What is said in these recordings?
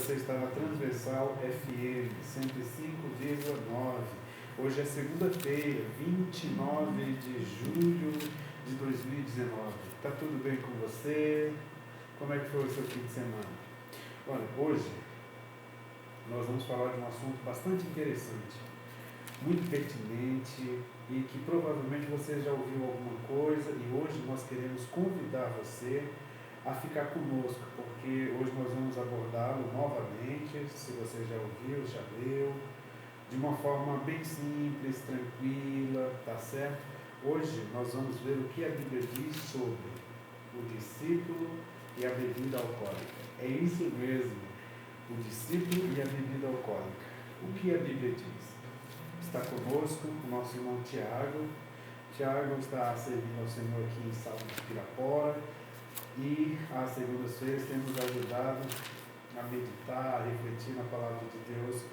você está na Transversal FM 105,9. Hoje é segunda-feira, 29 de julho de 2019. Está tudo bem com você? Como é que foi o seu fim de semana? Olha, hoje nós vamos falar de um assunto bastante interessante, muito pertinente e que provavelmente você já ouviu alguma coisa, e hoje nós queremos convidar você a ficar conosco, porque hoje nós vamos abordá-lo novamente, se você já ouviu, já leu, de uma forma bem simples, tranquila, tá certo? Hoje nós vamos ver o que a Bíblia diz sobre o discípulo e a bebida alcoólica. É isso mesmo, o discípulo e a bebida alcoólica. O que a Bíblia diz? Está conosco o nosso irmão Tiago. Tiago está servindo ao Senhor aqui em Salmo de Pirapora. E às segundas-feiras temos ajudado a meditar, a refletir na palavra de Deus.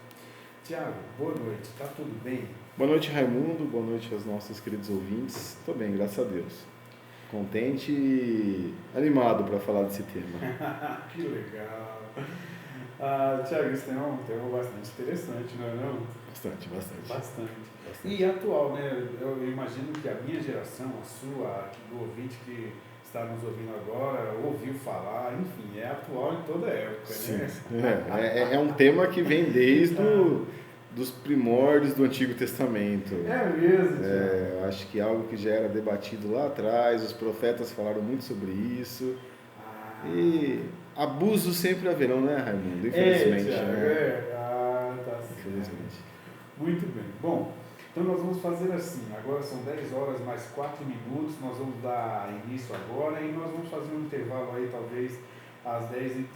Tiago, boa noite, está tudo bem? Boa noite, Raimundo, boa noite aos nossos queridos ouvintes. Estou bem, graças a Deus. Contente e animado para falar desse tema. Que legal! Tiago, esse tema é um tema bastante interessante, não é não? Bastante. E atual, né? Eu imagino que a minha geração, a sua, do ouvinte que está nos ouvindo agora, ouviu falar, enfim, é atual em toda época, né? É um tema que vem desde dos primórdios do Antigo Testamento. É mesmo, eu acho que é algo que já era debatido lá atrás, os profetas falaram muito sobre isso. E abusos sempre haverão, né, Raimundo? Infelizmente. Tá certo. Infelizmente. Muito bem. Bom, então nós vamos fazer assim, agora são 10 horas mais 4 minutos, nós vamos dar início agora e nós vamos fazer um intervalo aí talvez às 10h30.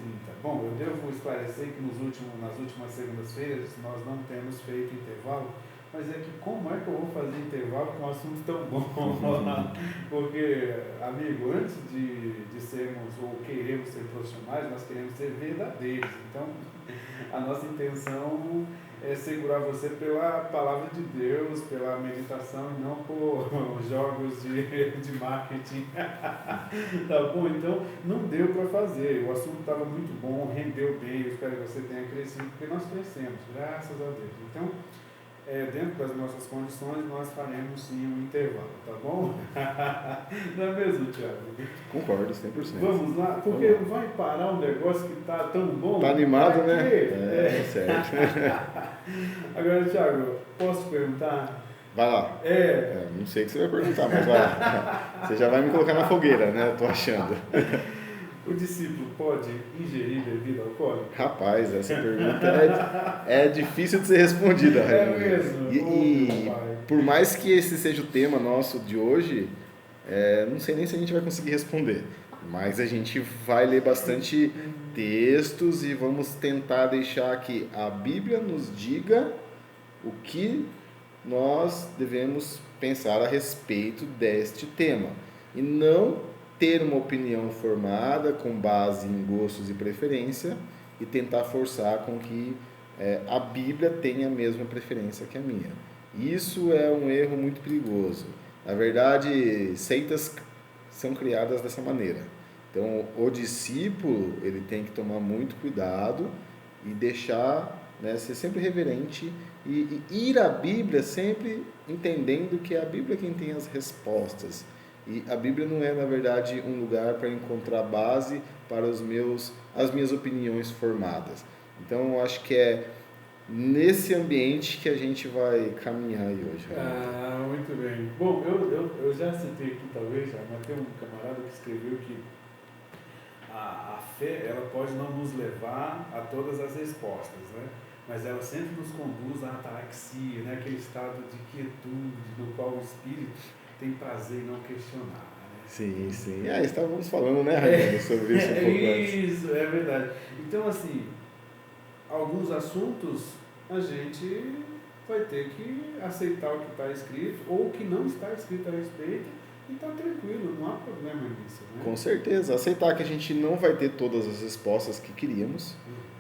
Bom, eu devo esclarecer que nas últimas segundas-feiras nós não temos feito intervalo, mas é que como é que eu vou fazer intervalo com um assunto tão bom? Porque, amigo, antes de sermos ou queremos ser profissionais, nós queremos ser verdadeiros. Então, a nossa intenção é segurar você pela palavra de Deus, pela meditação e não por jogos de marketing. Tá bom? Então, não deu para fazer. O assunto estava muito bom, rendeu bem. Eu espero que você tenha crescido, porque nós crescemos, graças a Deus. Então, dentro das nossas condições, nós faremos sim um intervalo, tá bom? Não é mesmo, Tiago? Concordo, 100%. Vamos lá, porque vai parar um negócio que está tão bom. Está animado, né? Certo. Agora, Tiago, posso perguntar? Vai lá. Não sei o que você vai perguntar, mas vai lá. Você já vai me colocar na fogueira, né? Eu tô achando. O discípulo pode ingerir bebida alcoólica? Rapaz, essa pergunta é difícil de ser respondida. É mesmo? E por mais que esse seja o tema nosso de hoje, não sei nem se a gente vai conseguir responder. Mas a gente vai ler bastante textos e vamos tentar deixar que a Bíblia nos diga o que nós devemos pensar a respeito deste tema. E não ter uma opinião formada com base em gostos e preferência e tentar forçar com que a Bíblia tenha a mesma preferência que a minha. Isso é um erro muito perigoso. Na verdade, seitas são criadas dessa maneira. Então, o discípulo ele tem que tomar muito cuidado e deixar, ser sempre reverente e ir à Bíblia sempre entendendo que é a Bíblia quem tem as respostas. E a Bíblia não é, na verdade, um lugar para encontrar base para as minhas opiniões formadas. Então, eu acho que é nesse ambiente que a gente vai caminhar aí hoje. Muito bem. Bom, eu já citei aqui, talvez, mas tem um camarada que escreveu que a fé ela pode não nos levar a todas as respostas, né? Mas ela sempre nos conduz à ataraxia, né? Aquele estado de quietude no qual o espírito tem prazer em não questionar. Né? Sim. Estávamos falando, né, Raimundo, sobre isso um pouco antes. Isso, é verdade. Então, assim, alguns assuntos a gente vai ter que aceitar o que está escrito ou o que não está escrito a respeito e está tranquilo, não há problema nisso. Né? Com certeza, aceitar que a gente não vai ter todas as respostas que queríamos,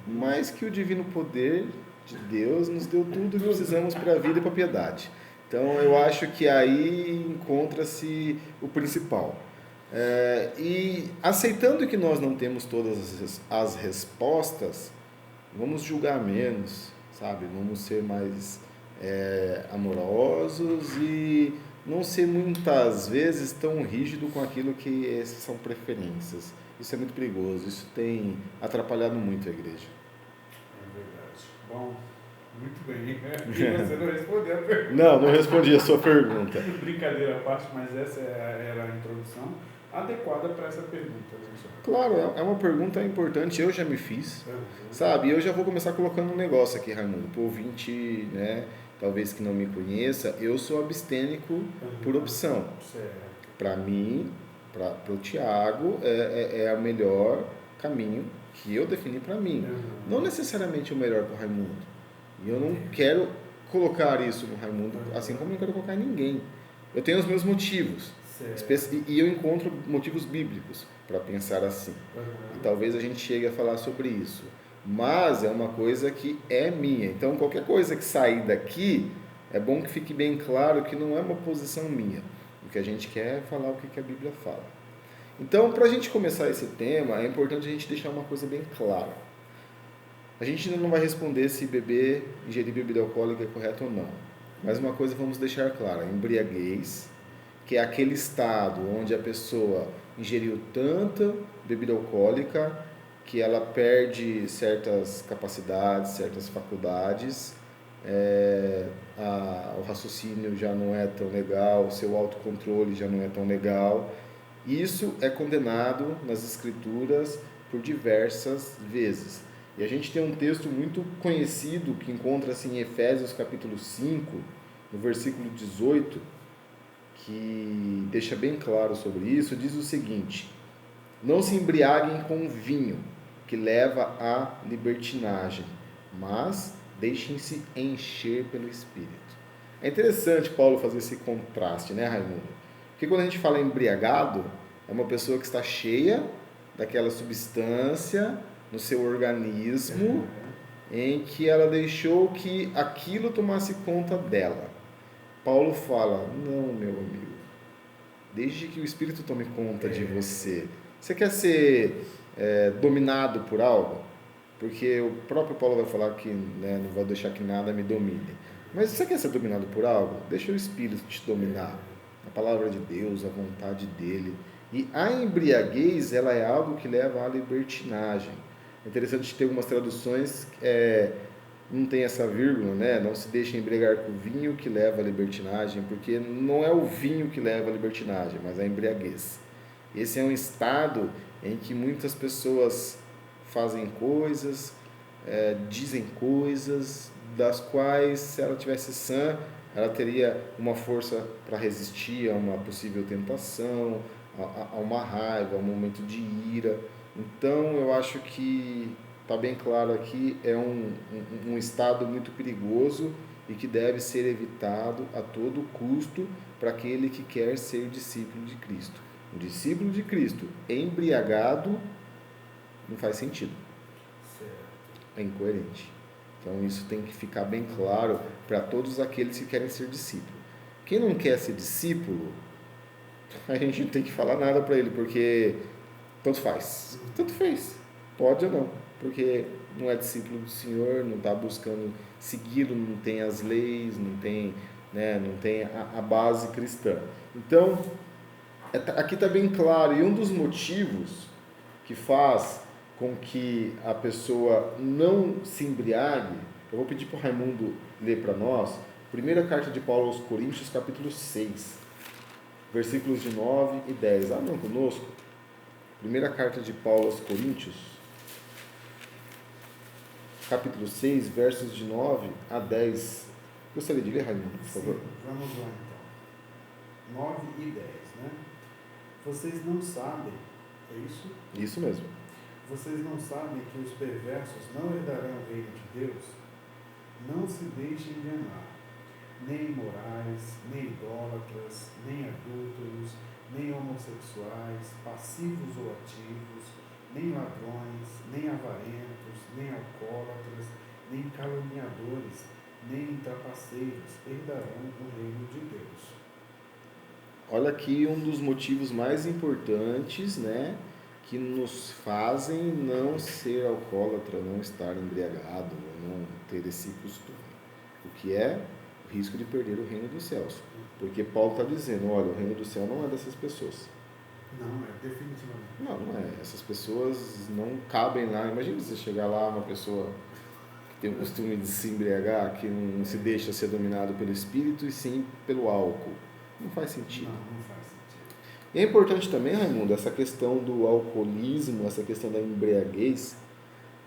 mas que o divino poder de Deus nos deu tudo o que precisamos para a vida e para a piedade. Então, eu acho que aí encontra-se o principal. E aceitando que nós não temos todas as respostas, vamos julgar menos, sabe? Vamos ser mais amorosos e não ser muitas vezes tão rígido com aquilo que são preferências. Isso é muito perigoso, isso tem atrapalhado muito a igreja. É verdade. Bom, muito bem. E você não respondeu a pergunta. Não respondi a sua pergunta. Brincadeira à parte, mas essa era a introdução adequada para essa pergunta, né, senhor? Claro, é uma pergunta importante, eu já me fiz, sabe? Eu já vou começar colocando um negócio aqui, Raimundo, para o ouvinte, né, talvez que não me conheça, eu sou abstênico por opção. Para mim, para o Tiago, é o melhor caminho que eu defini para mim. Não necessariamente o melhor para o Raimundo. E eu não quero colocar isso no Raimundo, assim como eu não quero colocar em ninguém. Eu tenho os meus motivos. E eu encontro motivos bíblicos para pensar assim. E talvez a gente chegue a falar sobre isso. Mas é uma coisa que é minha. Então, qualquer coisa que sair daqui, é bom que fique bem claro que não é uma posição minha. O que a gente quer é falar o que a Bíblia fala. Então, para a gente começar esse tema, é importante a gente deixar uma coisa bem clara. A gente ainda não vai responder se ingerir bebida alcoólica é correto ou não. Mas uma coisa vamos deixar clara: embriaguez, que é aquele estado onde a pessoa ingeriu tanta bebida alcoólica que ela perde certas capacidades, certas faculdades, o raciocínio já não é tão legal, o seu autocontrole já não é tão legal. Isso é condenado nas Escrituras por diversas vezes. E a gente tem um texto muito conhecido que encontra-se em Efésios capítulo 5, no versículo 18, que deixa bem claro sobre isso. Diz o seguinte: não se embriaguem com vinho, que leva à libertinagem, mas deixem-se encher pelo Espírito. É interessante Paulo fazer esse contraste, né, Raimundo? Porque quando a gente fala embriagado, é uma pessoa que está cheia daquela substância no seu organismo, em que ela deixou que aquilo tomasse conta dela. Paulo fala: não, meu amigo, desde que o Espírito tome conta de você. Você quer ser dominado por algo? Porque o próprio Paulo vai falar que não vai deixar que nada me domine. Mas você quer ser dominado por algo? Deixa o Espírito te dominar. A palavra de Deus, a vontade dele. E a embriaguez, ela é algo que leva à libertinagem. É interessante ter algumas traduções, não tem essa vírgula, né? Não se deixe embriagar com o vinho que leva à libertinagem, porque não é o vinho que leva à libertinagem, mas a embriaguez. Esse é um estado em que muitas pessoas fazem coisas, dizem coisas, das quais, se ela tivesse sã, ela teria uma força para resistir a uma possível tentação, a uma raiva, a um momento de ira. Então, eu acho que está bem claro aqui, é um estado muito perigoso e que deve ser evitado a todo custo para aquele que quer ser discípulo de Cristo. O discípulo de Cristo embriagado não faz sentido. É incoerente. Então isso tem que ficar bem claro para todos aqueles que querem ser discípulo. Quem não quer ser discípulo, a gente não tem que falar nada para ele, porque tanto faz. Tanto fez. Pode ou não. Porque não é discípulo do Senhor, não está buscando segui-lo, não tem as leis, não tem a base cristã. Então, aqui está bem claro. E um dos motivos que faz com que a pessoa não se embriague, eu vou pedir para o Raimundo ler para nós, primeira carta de Paulo aos Coríntios, capítulo 6, versículos de 9 e 10. Abram conosco. Primeira carta de Paulo aos Coríntios, capítulo 6, versos de 9 a 10. Gostaria de ler, Raimundo, por favor? Sim, vamos lá então. 9 e 10, né? Vocês não sabem, é isso? Isso mesmo. Vocês não sabem que os perversos não herdarão o reino de Deus? Não se deixem enganar. Nem imorais, nem idólatras, nem adúlteros, nem homossexuais, passivos ou ativos, nem ladrões, nem avarentos, nem alcoólatras, nem caluniadores, nem trapaceiros herdarão o reino de Deus. Olha aqui um dos motivos mais importantes, né, que nos fazem não ser alcoólatra, não estar embriagado, não ter esse costume. O que é o risco de perder o reino dos céus. Porque Paulo está dizendo, olha, o reino do céu não é dessas pessoas. Não, é definitivamente. Não é. Essas pessoas não cabem lá. Imagina você chegar lá, uma pessoa que tem o costume de se embriagar, que não se deixa ser dominado pelo espírito e sim pelo álcool. Não faz sentido. Não faz sentido. E é importante também, Raimundo, essa questão do alcoolismo, essa questão da embriaguez.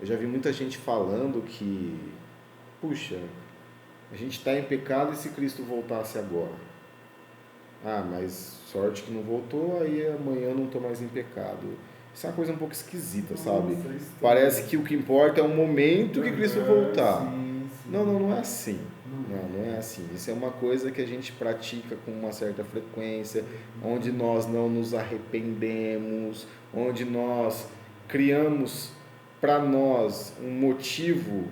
Eu já vi muita gente falando que, puxa, a gente está em pecado e se Cristo voltasse agora? Ah, mas sorte que não voltou, aí amanhã não estou mais em pecado. Isso é uma coisa um pouco esquisita, sabe? Parece que o que importa é o momento que Cristo voltar. Sim. Não é assim. Não é assim. Isso é uma coisa que a gente pratica com uma certa frequência, onde nós não nos arrependemos, onde nós criamos para nós um motivo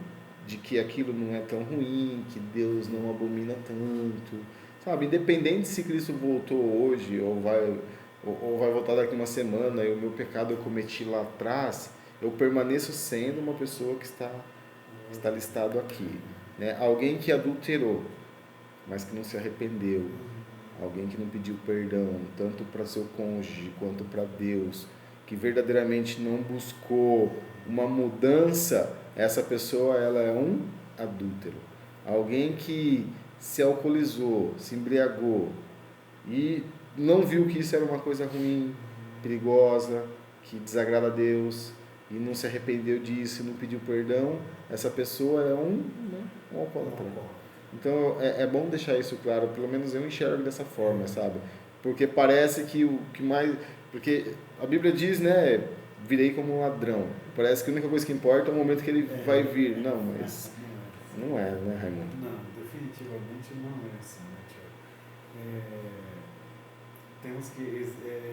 de que aquilo não é tão ruim, que Deus não abomina tanto, sabe? Independente se Cristo voltou hoje ou vai voltar daqui uma semana e o meu pecado eu cometi lá atrás, eu permaneço sendo uma pessoa que está listado aqui, né? Alguém que adulterou, mas que não se arrependeu, alguém que não pediu perdão, tanto para seu cônjuge quanto para Deus, que verdadeiramente não buscou uma mudança, essa pessoa ela é um adúltero. Alguém que se alcoolizou, se embriagou e não viu que isso era uma coisa ruim, perigosa, que desagrada a Deus e não se arrependeu disso, não pediu perdão, essa pessoa é um alcoólatra. Então é bom deixar isso claro, pelo menos eu enxergo dessa forma, sabe? Porque parece que o que mais... Porque a Bíblia diz, né, virei como um ladrão. Parece que a única coisa que importa é o momento que ele vai vir. Não, mas não é, né, Raimundo? Não, definitivamente não é assim, né, Tiago? Temos que...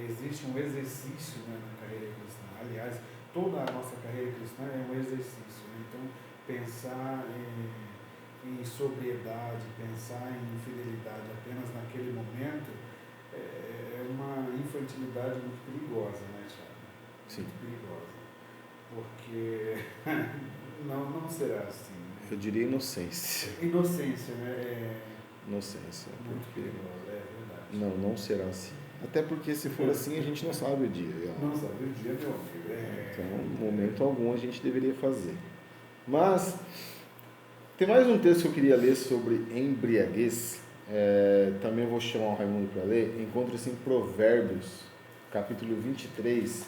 existe um exercício, né, na carreira cristã. Aliás, toda a nossa carreira cristã é um exercício, né? Então, pensar em sobriedade, pensar em fidelidade apenas naquele momento é uma infantilidade muito perigosa, né, Thiago? Sim. Muito perigosa. Porque não será assim. Né? Eu diria inocência. Inocência, né? Inocência. Muito perigosa, é verdade. Não será assim. Até porque se for assim, a gente não sabe o dia. Não sabe o dia, meu amigo. Então, momento algum a gente deveria fazer. Mas, tem mais um texto que eu queria ler sobre embriaguez. Também vou chamar o Raimundo para ler. Encontra-se em Provérbios, capítulo 23.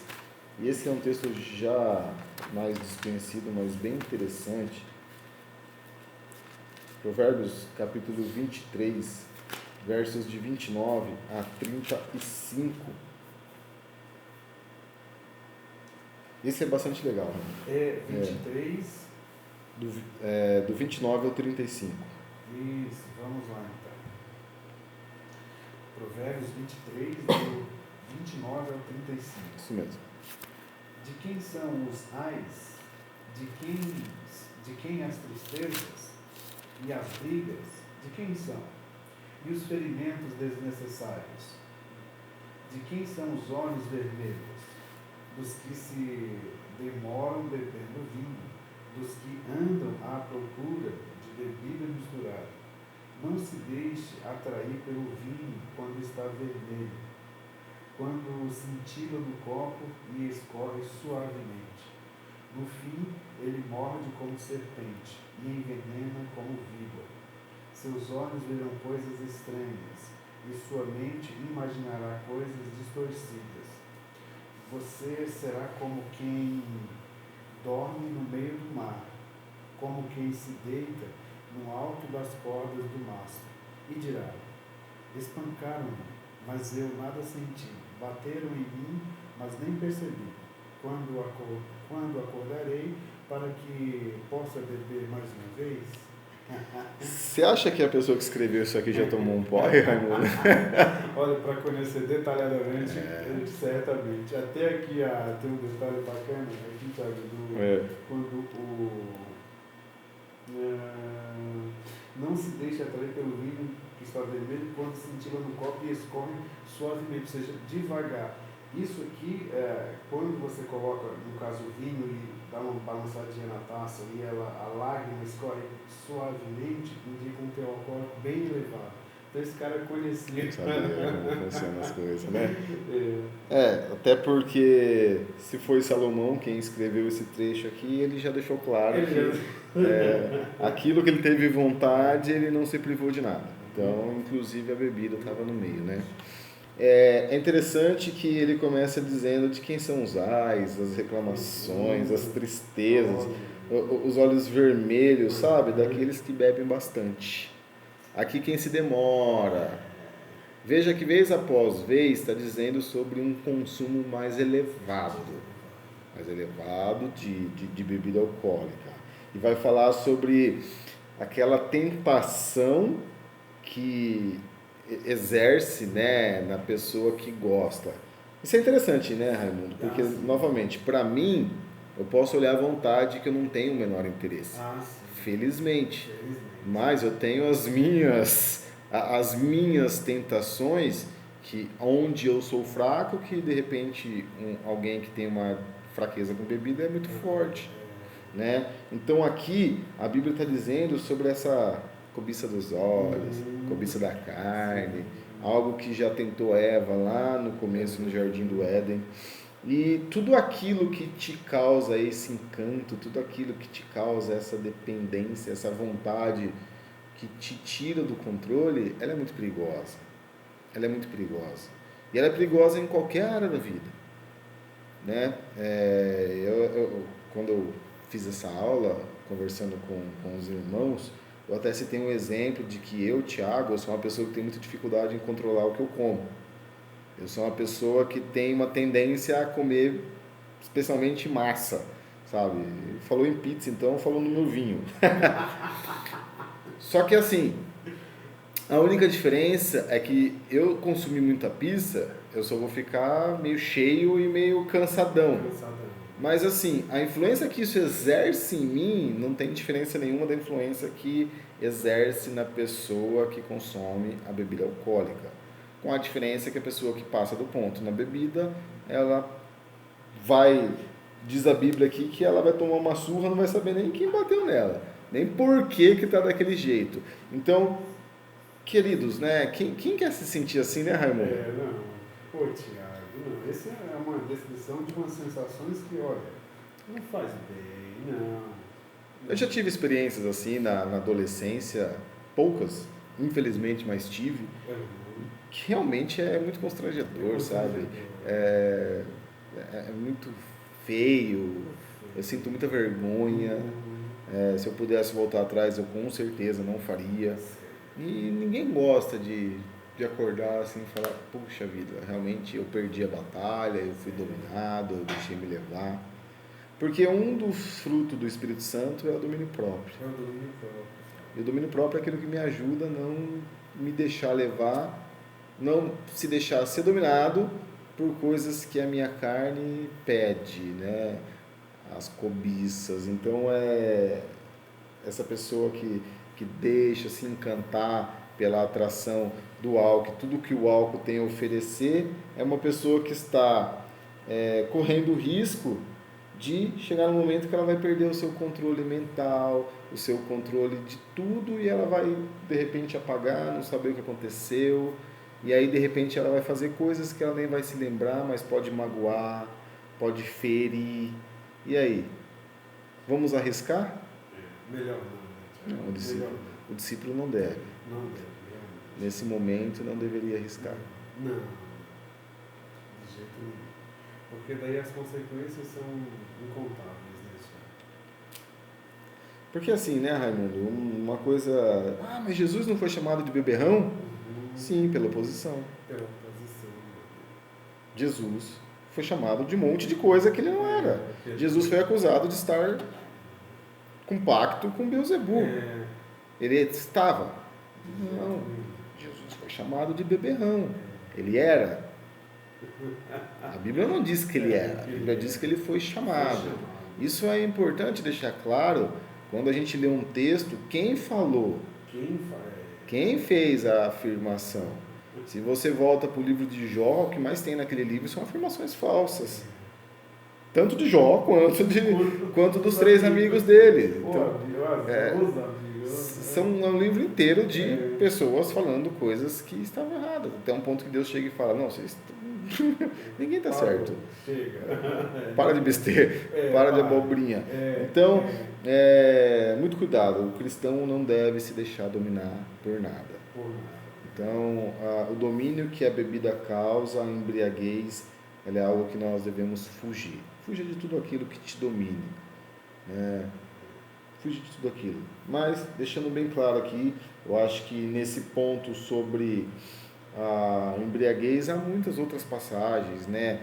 E esse é um texto já mais desconhecido, mas bem interessante. Provérbios, capítulo 23, versos de 29 a 35. Esse é bastante legal. Né? 23... Do 29 ao 35. Isso, vamos lá então. Provérbios 23, do 29 ao 35. Isso mesmo. De quem são os ais? De quem as tristezas? E as brigas? De quem são? E os ferimentos desnecessários? De quem são os olhos vermelhos? Dos que se demoram bebendo vinho, dos que andam à procura de bebida misturada. Não se deixe atrair pelo vinho quando está vermelho, quando cintila no copo e escorre suavemente. No fim, ele morde como serpente e envenena como víbora. Seus olhos verão coisas estranhas e sua mente imaginará coisas distorcidas. Você será como quem dorme no meio do mar, como quem se deita no alto das cordas do mastro, e dirá: espancaram-me, mas eu nada senti, bateram em mim, mas nem percebi. Quando acordarei, para que possa beber mais uma vez? Você acha que a pessoa que escreveu isso aqui já tomou um porre, Raimundo? Olha, para conhecer detalhadamente, certamente. Até aqui tem um detalhe bacana, aqui, Thiago, quando não se deixa atrair pelo vinho que está vermelho, quando cintila no copo e escorre suavemente, ou seja, devagar. Isso aqui, quando você coloca, no caso, o vinho e dá uma balançadinha na taça e a lágrima escorre suavemente, indica um teor alcoólico bem elevado. Então esse cara conhecia. Sabia como funcionam as coisas, né? Até porque se foi Salomão quem escreveu esse trecho aqui, ele já deixou claro que aquilo que ele teve vontade, ele não se privou de nada. Então, inclusive a bebida estava no meio, né? É interessante que ele começa dizendo de quem são os ais, as reclamações, as tristezas, os olhos vermelhos, sabe? Daqueles que bebem bastante. Aqui quem se demora. Veja que vez após vez está dizendo sobre um consumo mais elevado de bebida alcoólica. E vai falar sobre aquela tentação que exerce, né, na pessoa que gosta. Isso é interessante, né, Raimundo? Porque, novamente, para mim, eu posso olhar à vontade que eu não tenho o menor interesse. Felizmente. Mas eu tenho as minhas tentações, que onde eu sou fraco, que de repente alguém que tem uma fraqueza com bebida é muito forte, né? Então aqui a Bíblia está dizendo sobre essa cobiça dos olhos, cobiça da carne, algo que já tentou Eva lá no começo no Jardim do Éden. E tudo aquilo que te causa esse encanto, tudo aquilo que te causa essa dependência, essa vontade que te tira do controle, ela é muito perigosa. Ela é muito perigosa. E ela é perigosa em qualquer área da vida, né? Quando eu fiz essa aula, conversando com os irmãos, eu até citei um exemplo de que eu, Thiago, eu sou uma pessoa que tem muita dificuldade em controlar o que eu como. Eu sou uma pessoa que tem uma tendência a comer, especialmente massa, sabe? Falou em pizza, então falou no meu vinho. Só que assim, a única diferença é que eu consumir muita pizza, eu só vou ficar meio cheio e meio cansadão. Mas assim, a influência que isso exerce em mim não tem diferença nenhuma da influência que exerce na pessoa que consome a bebida alcoólica. Com a diferença que a pessoa que passa do ponto na bebida, ela vai, diz a Bíblia aqui, que ela vai tomar uma surra, não vai saber nem quem bateu nela, nem por que está daquele jeito. Então, queridos, né, quem quer se sentir assim, né, Raimundo? Pô, Tiago, essa é uma descrição de umas sensações que, olha, não faz bem, não. Eu já tive experiências assim na adolescência, poucas, infelizmente, mas tive, que realmente é muito constrangedor, sabe? É muito feio, eu sinto muita vergonha. Se eu pudesse voltar atrás, eu com certeza não faria. E ninguém gosta de acordar assim e falar, puxa vida, realmente eu perdi a batalha, eu fui dominado, eu deixei me levar. Porque um dos frutos do Espírito Santo é o domínio próprio. E o domínio próprio é aquilo que me ajuda a não me deixar levar, não se deixar ser dominado por coisas que a minha carne pede, né? As cobiças. Então essa pessoa que deixa se encantar pela atração do álcool, tudo que o álcool tem a oferecer, é uma pessoa que está correndo o risco de chegar no momento que ela vai perder o seu controle mental, o seu controle de tudo, e ela vai de repente apagar, não saber o que aconteceu, e aí de repente ela vai fazer coisas que ela nem vai se lembrar, mas pode magoar, pode ferir. E aí? Vamos arriscar? Melhor não. Não, o discípulo não deve. Não deve. Nesse momento não deveria arriscar. Não, de jeito nenhum. Porque daí as consequências são incontáveis, né, senhor? Porque assim, né, Raimundo? Uma coisa... mas Jesus não foi chamado de beberrão? Sim, pela oposição. Pela oposição. Jesus foi chamado de um monte de coisa que ele não era. Jesus foi acusado de estar com pacto com Beelzebu. Ele estava. Não. Jesus foi chamado de beberrão. Ele era. A Bíblia não diz que ele era. A Bíblia diz que ele foi chamado. Isso é importante deixar claro quando a gente lê um texto, quem falou. Quem fez a afirmação. Se você volta para o livro de Jó, o que mais tem naquele livro são afirmações falsas. Tanto de Jó quanto dos três amigos dele. Então, é um livro inteiro de pessoas falando coisas que estavam erradas. Até um ponto que Deus chega e fala, não, vocês ninguém está certo. Para de besteira, para de abobrinha. Então, muito cuidado. O cristão não deve se deixar dominar por nada. Então, o domínio que a bebida causa, a embriaguez, ela é algo que nós devemos fugir. Fuja de tudo aquilo que te domine. Fuja de tudo aquilo. Mas, deixando bem claro aqui, eu acho que nesse ponto sobre a embriaguez, há muitas outras passagens, né?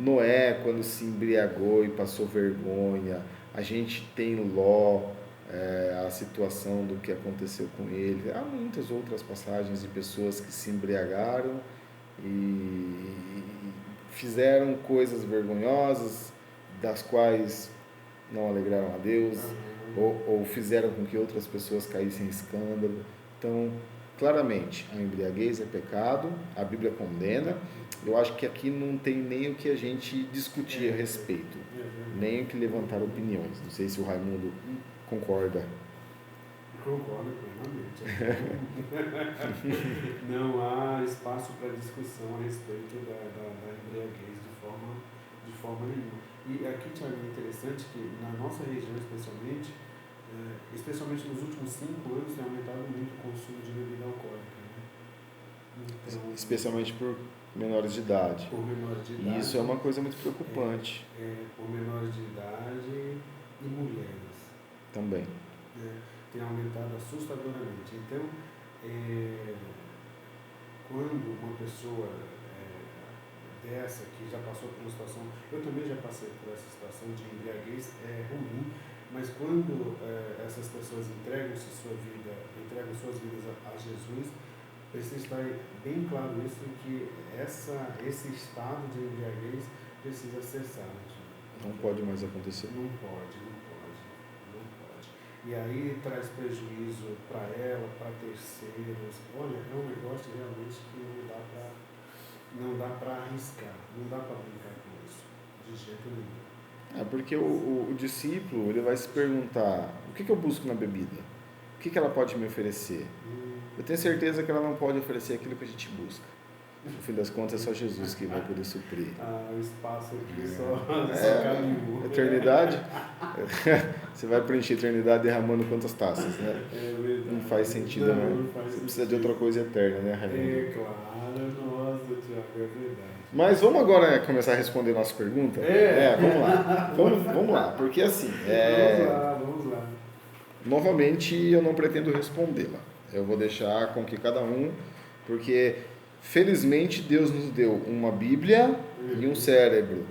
Noé, quando se embriagou e passou vergonha. A gente tem Ló, a situação do que aconteceu com ele. Há muitas outras passagens de pessoas que se embriagaram e fizeram coisas vergonhosas, das quais não alegraram a Deus, ou fizeram com que outras pessoas caíssem em escândalo. Então, claramente, a embriaguez é pecado, a Bíblia condena. Eu acho que aqui não tem nem o que a gente discutir a respeito, nem o que levantar opiniões. Não sei se o Raimundo concorda. Concordo plenamente. Não há espaço para discussão a respeito da embriaguez de forma nenhuma. E aqui, Tiago, é interessante que na nossa região especialmente nos últimos 5 anos, tem aumentado muito o consumo de bebida alcoólica. Né? Então, especialmente por menores de idade. Por menores de idade. E isso é uma coisa muito preocupante. Por menores de idade e mulheres. Também. Tem aumentado assustadoramente. Então, quando uma pessoa dessa que já passou por uma situação, eu também já passei por essa situação de embriaguez, é ruim, mas quando essas pessoas entregam suas vidas a Jesus, precisa estar bem claro isso, que esse estado de embriaguez precisa cessar. Não pode mais acontecer. Não pode. E aí traz prejuízo para ela, para terceiros. Olha, é um negócio realmente que não dá para arriscar, não dá para brincar com isso, de jeito nenhum. Porque o discípulo, ele vai se perguntar, o que eu busco na bebida? O que ela pode me oferecer? Eu tenho certeza que ela não pode oferecer aquilo que a gente busca. No fim das contas, é só Jesus que vai poder suprir. O espaço aqui só caminhou. Eternidade? Você vai preencher a eternidade derramando quantas taças, né? Verdade. Não faz sentido, não. Você precisa de outra coisa eterna, né, Raimundo? Claro, nossa, Tiago, é verdade. Mas vamos agora começar a responder a nossa pergunta? Vamos lá. Vamos lá, porque assim... Vamos lá. Novamente, eu não pretendo respondê-la. Eu vou deixar com que cada um... Porque, felizmente, Deus nos deu uma Bíblia e um cérebro.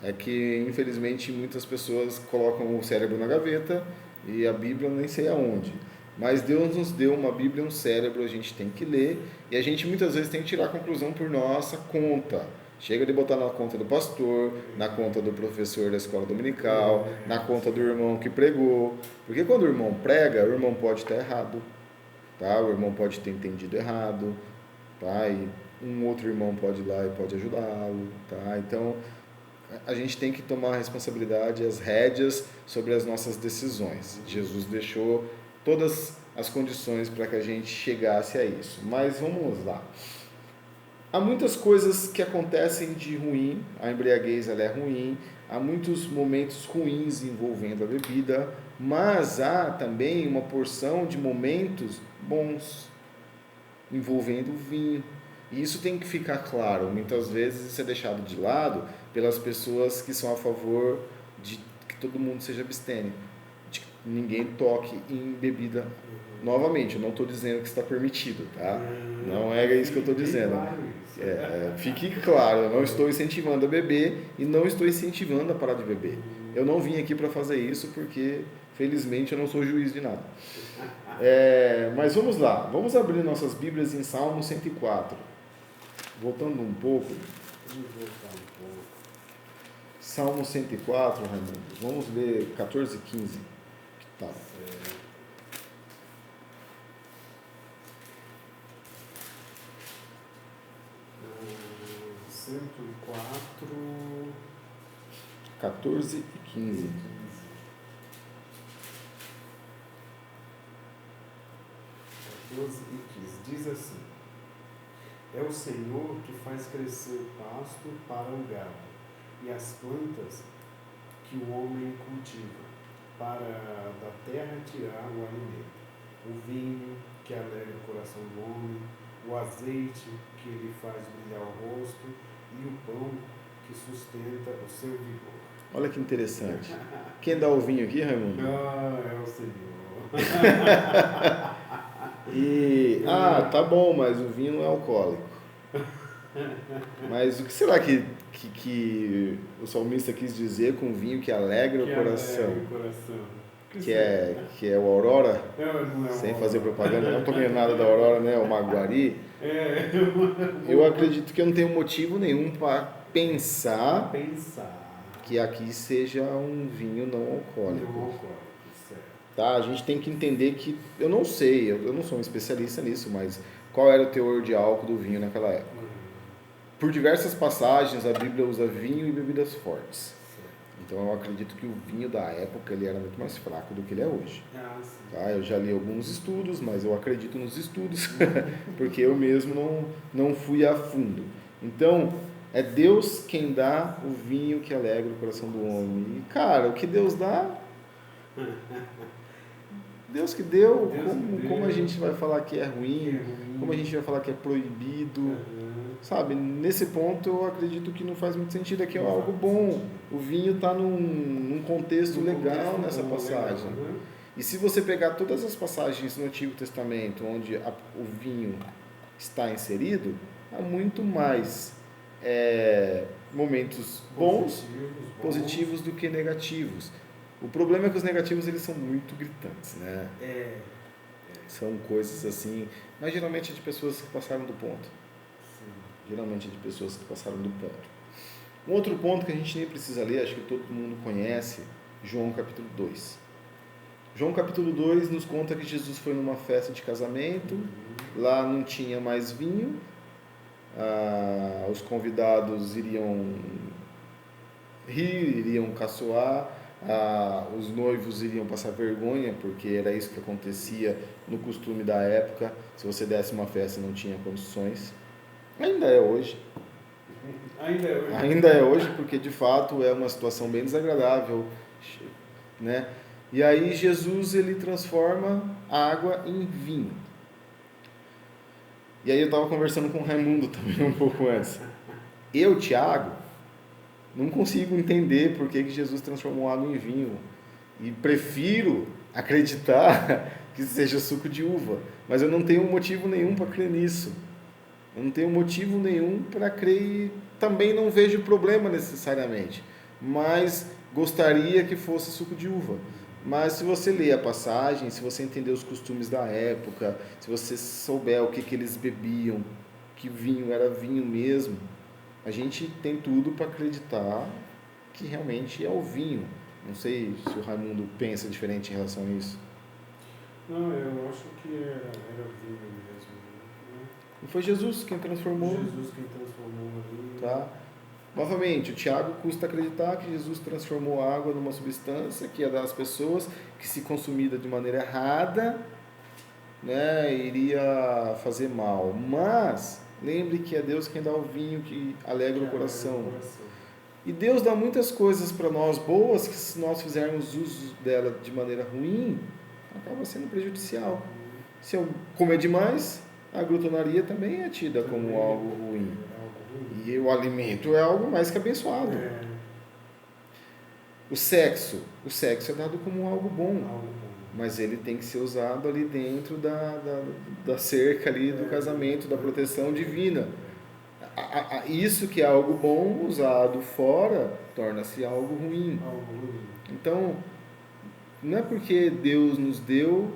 É que, infelizmente, muitas pessoas colocam o cérebro na gaveta e a Bíblia nem sei aonde. Mas Deus nos deu uma Bíblia e um cérebro, a gente tem que ler, e a gente muitas vezes tem que tirar a conclusão por nossa conta. Chega de botar na conta do pastor, na conta do professor da escola dominical, na conta do irmão que pregou. Porque quando o irmão prega, o irmão pode estar errado, tá? O irmão pode ter entendido errado, tá? E um outro irmão pode ir lá e pode ajudá-lo, tá? Então, a gente tem que tomar a responsabilidade, as rédeas sobre as nossas decisões. Jesus deixou todas as condições para que a gente chegasse a isso. Mas vamos lá. Há muitas coisas que acontecem de ruim, a embriaguez ela é ruim, há muitos momentos ruins envolvendo a bebida, mas há também uma porção de momentos bons envolvendo o vinho. E isso tem que ficar claro. Muitas vezes isso é deixado de lado pelas pessoas que são a favor de que todo mundo seja abstêmio, de que ninguém toque em bebida. Novamente, eu não estou dizendo que está permitido, tá? Não é isso que eu estou dizendo. Fique claro, eu não estou incentivando a beber e não estou incentivando a parar de beber. Eu não vim aqui para fazer isso porque, felizmente, eu não sou juiz de nada. Mas vamos lá, vamos abrir nossas Bíblias em Salmo 104. Voltando um pouco. Salmo 104, Raimundo. Vamos ler 14 e 15. Tá. 4, 14 e 15. 14 e 15. Diz assim: é o Senhor que faz crescer o pasto para o gado e as plantas que o homem cultiva, para da terra tirar o alimento. O vinho que alegra o coração do homem, o azeite que lhe faz brilhar o rosto e o pão que sustenta o seu vigor. Olha que interessante. Quem dá o vinho aqui, Raimundo? É o Senhor. Tá bom, mas o vinho não é alcoólico. Mas o que será que o salmista quis dizer com vinho que alegra o coração? Que é o Aurora? Não é sem fazer propaganda, não tomei nada da Aurora, né? O Maguari. Eu acredito que eu não tenho motivo nenhum para pensar que aqui seja um vinho não alcoólico. Tá? A gente tem que entender que, eu não sei, eu não sou um especialista nisso, mas qual era o teor de álcool do vinho naquela época? Por diversas passagens, a Bíblia usa vinho e bebidas fortes. Então eu acredito que o vinho da época ele era muito mais fraco do que ele é hoje. Tá? Eu já li alguns estudos, mas eu acredito nos estudos, porque eu mesmo não fui a fundo. Então, é Deus quem dá o vinho que alegra o coração do homem. E, cara, o que Deus dá... Deus que deu, como a gente vai falar que é ruim, como a gente vai falar que é proibido, sabe? Nesse ponto eu acredito que não faz muito sentido, aqui é algo bom. O vinho está num contexto legal nessa passagem. E se você pegar todas as passagens no Antigo Testamento onde o vinho está inserido, há muito mais momentos bons, positivos do que negativos. O problema é que os negativos eles são muito gritantes, né? São coisas assim, mas geralmente é de pessoas que passaram do ponto. Geralmente é de pessoas que passaram do ponto. Um outro ponto que a gente nem precisa ler, acho que todo mundo conhece, João capítulo 2. João capítulo 2 nos conta que Jesus foi numa festa de casamento, lá não tinha mais vinho, os convidados iriam rir, iriam caçoar, os noivos iriam passar vergonha, porque era isso que acontecia no costume da época. Se você desse uma festa não tinha condições. Ainda é hoje, porque de fato é uma situação bem desagradável, né? E aí Jesus ele transforma a água em vinho. E aí eu estava conversando com o Raimundo também um pouco antes. Eu, Thiago, não consigo entender por que Jesus transformou água em vinho. E prefiro acreditar que seja suco de uva. Mas eu não tenho motivo nenhum para crer nisso. Eu não tenho motivo nenhum para crer e também não vejo problema necessariamente. Mas gostaria que fosse suco de uva. Mas se você ler a passagem, se você entender os costumes da época, se você souber o que eles bebiam, que vinho era vinho mesmo, a gente tem tudo para acreditar que realmente é o vinho. Não sei se o Raimundo pensa diferente em relação a isso. Não, eu acho que era vinho mesmo. Né? E foi Jesus quem transformou. Ali. Tá? Novamente, o Tiago custa acreditar que Jesus transformou a água numa substância que ia dar às pessoas que, se consumida de maneira errada, né, iria fazer mal. Mas lembre que é Deus quem dá o vinho que alegra o coração. E Deus dá muitas coisas para nós boas, que se nós fizermos uso dela de maneira ruim, acaba sendo prejudicial. Se eu comer demais, a glutonaria também é tida como algo ruim. E o alimento é algo mais que abençoado. O sexo é dado como algo bom, mas ele tem que ser usado ali dentro da cerca ali do casamento, da proteção divina. Isso que é algo bom, usado fora, torna-se algo ruim. Então, não é porque Deus nos deu,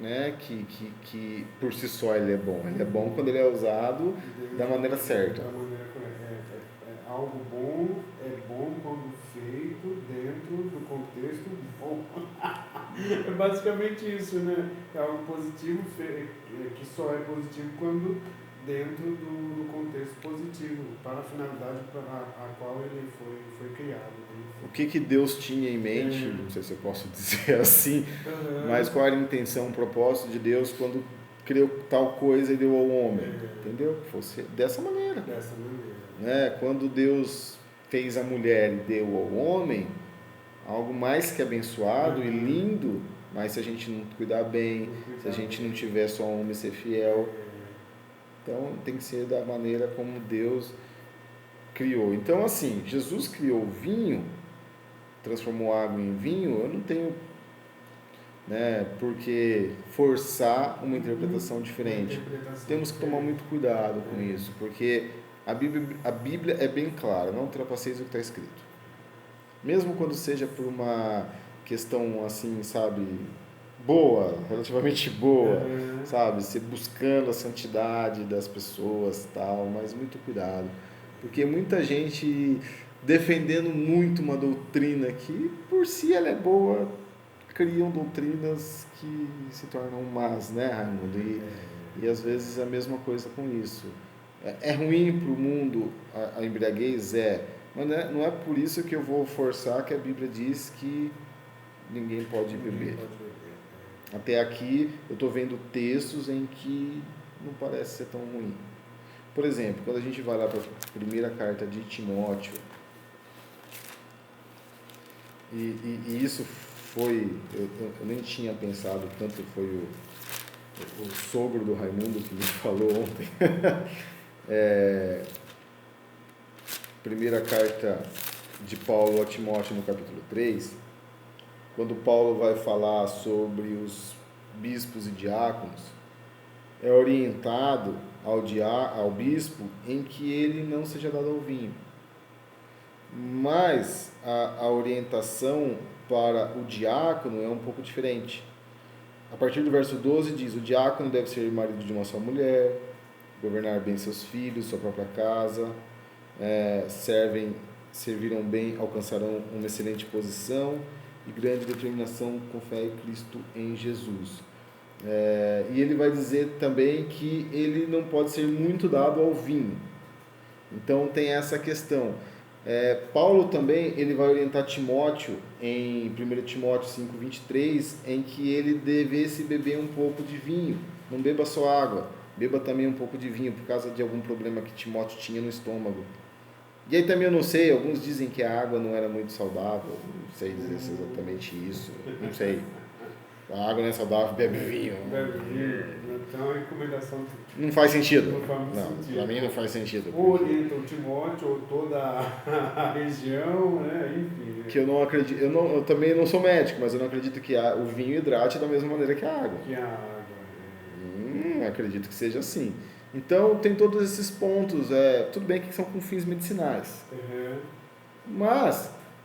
né, que por si só ele é bom. Ele é bom quando ele é usado da maneira certa. Algo bom é bom quando feito dentro do contexto bom. É basicamente isso, né? É algo positivo que só é positivo quando dentro do contexto positivo, para a finalidade para a qual ele foi criado. Né? O que Deus tinha em mente, não sei se eu posso dizer assim, mas qual era a intenção, o propósito de Deus quando criou tal coisa e deu ao homem, entendeu? Fosse dessa maneira. Dessa maneira. Né? Quando Deus fez a mulher e deu ao homem, algo mais que abençoado e lindo, mas se a gente não cuidar bem, se a gente não tiver só um homem ser fiel, então tem que ser da maneira como Deus criou. Então assim, Jesus criou o vinho, transformou água em vinho, eu não tenho, né, porque forçar uma interpretação diferente. Temos que tomar muito cuidado com isso, porque a Bíblia é bem clara, não ultrapasseis o que está escrito. Mesmo quando seja por uma questão assim, sabe, boa, relativamente boa, sabe, se buscando a santidade das pessoas, tal, mas muito cuidado, porque muita gente defendendo muito uma doutrina que por si ela é boa, criam doutrinas que se tornam más, né, Raimundo? E às vezes a mesma coisa com isso. É ruim para o mundo a embriaguez? Mas não é por isso que eu vou forçar que a Bíblia diz que ninguém pode beber. Até aqui eu estou vendo textos em que não parece ser tão ruim. Por exemplo, quando a gente vai lá para a primeira carta de Timóteo, e isso foi, eu nem tinha pensado, tanto foi o sogro do Raimundo que me falou ontem. Primeira carta de Paulo a Timóteo no capítulo 3, quando Paulo vai falar sobre os bispos e diáconos, é orientado ao bispo em que ele não seja dado ao vinho. Mas a orientação para o diácono é um pouco diferente. A partir do verso 12 diz: o diácono deve ser marido de uma só mulher, governar bem seus filhos, sua própria casa, servirão bem, alcançarão uma excelente posição e grande determinação com fé em Cristo em Jesus. E ele vai dizer também que ele não pode ser muito dado ao vinho. Então tem essa questão. Paulo também ele vai orientar Timóteo em 1 Timóteo 5:23, em que ele devesse beber um pouco de vinho, não beba só água, beba também um pouco de vinho, por causa de algum problema que Timóteo tinha no estômago. E aí também eu não sei, alguns dizem que a água não era muito saudável, não sei dizer se é exatamente isso, não sei. A água não é saudável, bebe vinho. Bebe vinho, então a recomendação... Não faz sentido. Não faz sentido. Para mim não faz sentido. Ou orienta o Timóteo, ou toda a região, né? Enfim. Que eu não acredito, eu também não sou médico, mas eu não acredito que o vinho hidrate da mesma maneira que a água. Que a água. Acredito que seja assim. Então tem todos esses pontos, tudo bem que são com fins medicinais. Mas